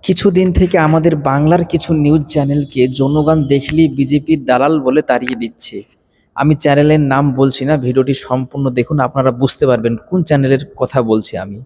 কিছুদিন থেকে আমাদের বাংলার কিছু নিউজ চ্যানেলকে জনগণ দেখলেই বিজেপির দালাল বলে তাড়িয়ে দিচ্ছে। আমি চ্যানেলের নাম বলছি না, ভিডিওটি সম্পূর্ণ দেখুন, আপনারা বুঝতে পারবেন কোন চ্যানেলের কথা বলছি আমি।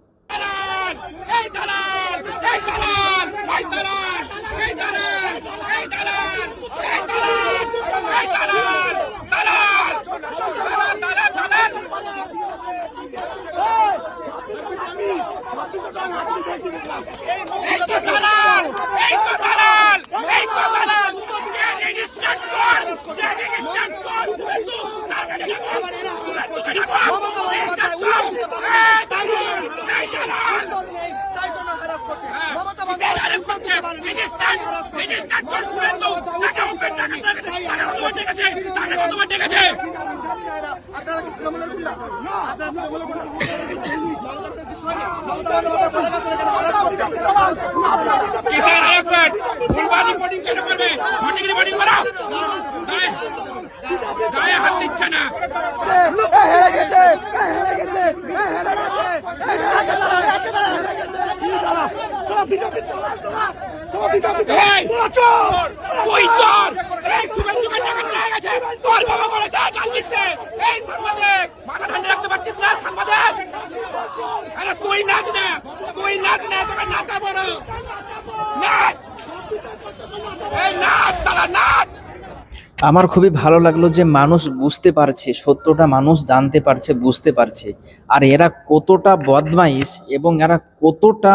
আমার খুবই ভালো লাগলো যে মানুষ বুঝতে পারছে, সত্যটা মানুষ জানতে পারছে, বুঝতে পারছে। আর এরা কতটা বদমাইশ এবং এরা কতটা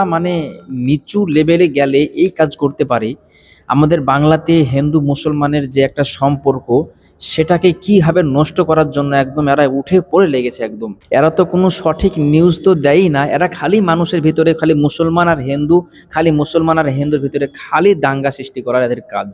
নিচু লেভেলে গেলে এই কাজ করতে পারে। আমাদের বাংলাতে হিন্দু মুসলমানের যে একটা সম্পর্ক, সেটাকে কিভাবে নষ্ট করার জন্য একদম এরা উঠে পড়ে লেগেছে। একদম এরা তো কোনো সঠিক নিউজ তো দেয়ই না, এরা খালি মানুষের ভিতরে খালি মুসলমান আর হিন্দু, খালি মুসলমান আর হিন্দুর ভিতরে খালি দাঙ্গা সৃষ্টি করার এদের কাজ।